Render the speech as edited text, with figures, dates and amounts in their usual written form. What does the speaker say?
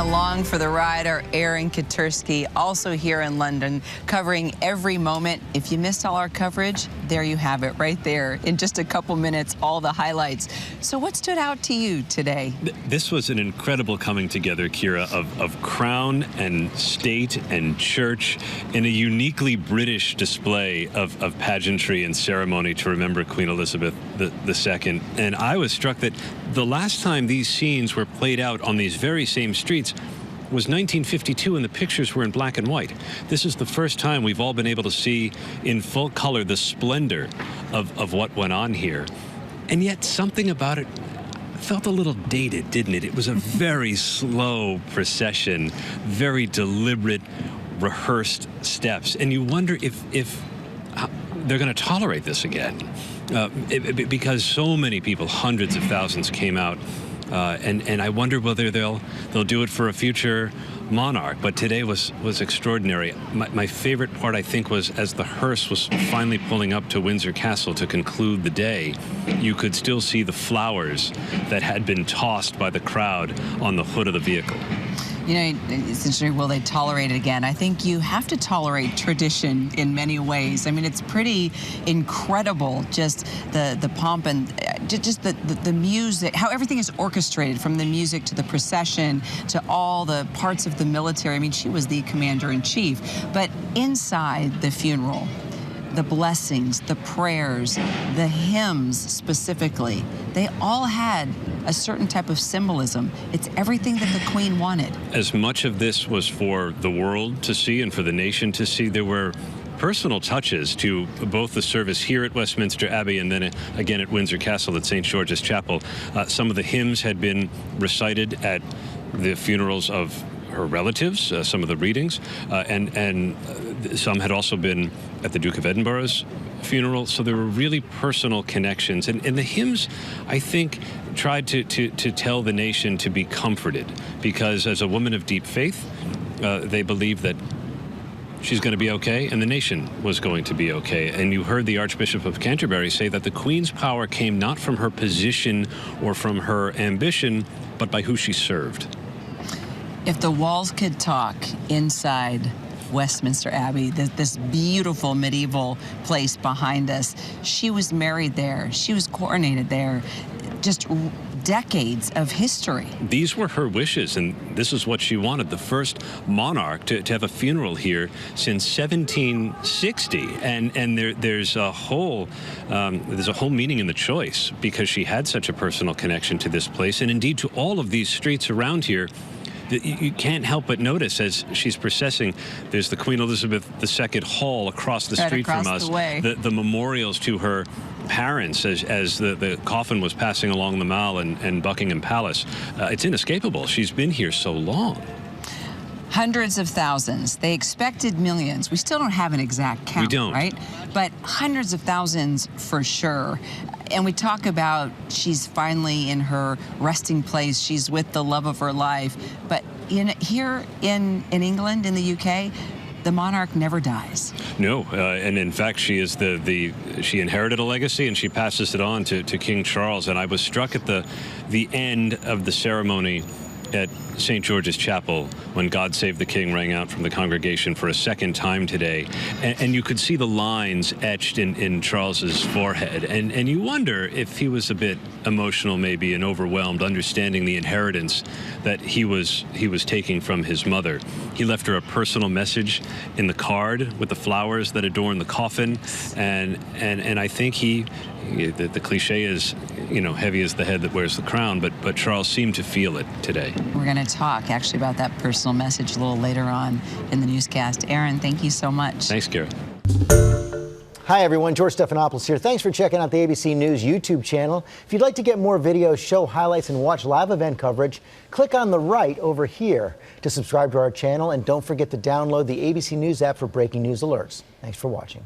Along for the ride are Aaron Katersky, also here in London, covering every moment. If you missed all our coverage, there you have it right there. In just a couple minutes, all the highlights. So what stood out to you today? This was an incredible coming together, Kira, of crown and state and church in a uniquely British display of pageantry and ceremony to remember Queen Elizabeth II. And I was struck that the last time these scenes were played out on these very same streets was 1952, and the pictures were in black and white. This is the first time we've all been able to see in full color the splendor of what went on here. And yet something about it felt a little dated, didn't it? It was a very slow procession, very deliberate, rehearsed steps. And you wonder if they're going to tolerate this again. Because so many people, hundreds of thousands, came out. And I wonder whether they'll do it for a future monarch. But today was extraordinary. My favorite part, I think, was as the hearse was finally pulling up to Windsor Castle to conclude the day, you could still see the flowers that had been tossed by the crowd on the hood of the vehicle. You know, it's interesting, will they tolerate it again? I think you have to tolerate tradition in many ways. I mean, it's pretty incredible, just the pomp and just the music, how everything is orchestrated, from the music to the procession to all the parts of the military. I mean, she was the commander-in-chief. But inside the funeral, the blessings, the prayers, the hymns specifically, they all had a certain type of symbolism. It's everything that the Queen wanted. As much of this was for the world to see and for the nation to see, there were personal touches to both the service here at Westminster Abbey and then again at Windsor Castle at St. George's Chapel. Some of the hymns had been recited at the funerals of her relatives, some of the readings, and some had also been at the Duke of Edinburgh's funeral. So there were really personal connections. And the hymns, I think, tried to tell the nation to be comforted, because as a woman of deep faith, they believed that she's going to be okay, and the nation was going to be okay. And you heard the Archbishop of Canterbury say that the Queen's power came not from her position or from her ambition, but by who she served. If the walls could talk inside Westminster Abbey, this beautiful medieval place behind us, she was married there, she was coronated there, just decades of history. These were her wishes, and this is what she wanted, the first monarch to have a funeral here since 1760. And there's a whole meaning in the choice, because she had such a personal connection to this place, and indeed to all of these streets around here. You can't help but notice as she's processing, there's the Queen Elizabeth II Hall across the street from us, the memorials to her parents as the coffin was passing along the Mall and Buckingham Palace. It's inescapable. She's been here so long. Hundreds of thousands. They expected millions. We still don't have an exact count, we don't. Right? But hundreds of thousands for sure. And we talk about she's finally in her resting place. She's with the love of her life. But here in England, in the UK, the monarch never dies. No, and in fact, she is she inherited a legacy, and she passes it on to King Charles. And I was struck at the end of the ceremony at St. George's Chapel when God Save the King rang out from the congregation for a second time today. And you could see the lines etched in Charles's forehead. And you wonder if he was a bit emotional maybe and overwhelmed, understanding the inheritance that he was taking from his mother. He left her a personal message in the card with the flowers that adorn the coffin. And I think the cliche is, you know, heavy is the head that wears the crown, but Charles seemed to feel it today. We're going to talk actually about that personal message a little later on in the newscast. Aaron, thank you so much. Thanks, Kara. Hi, everyone. George Stephanopoulos here. Thanks for checking out the ABC News YouTube channel. If you'd like to get more videos, show highlights, and watch live event coverage, click on the right over here to subscribe to our channel. And don't forget to download the ABC News app for breaking news alerts. Thanks for watching.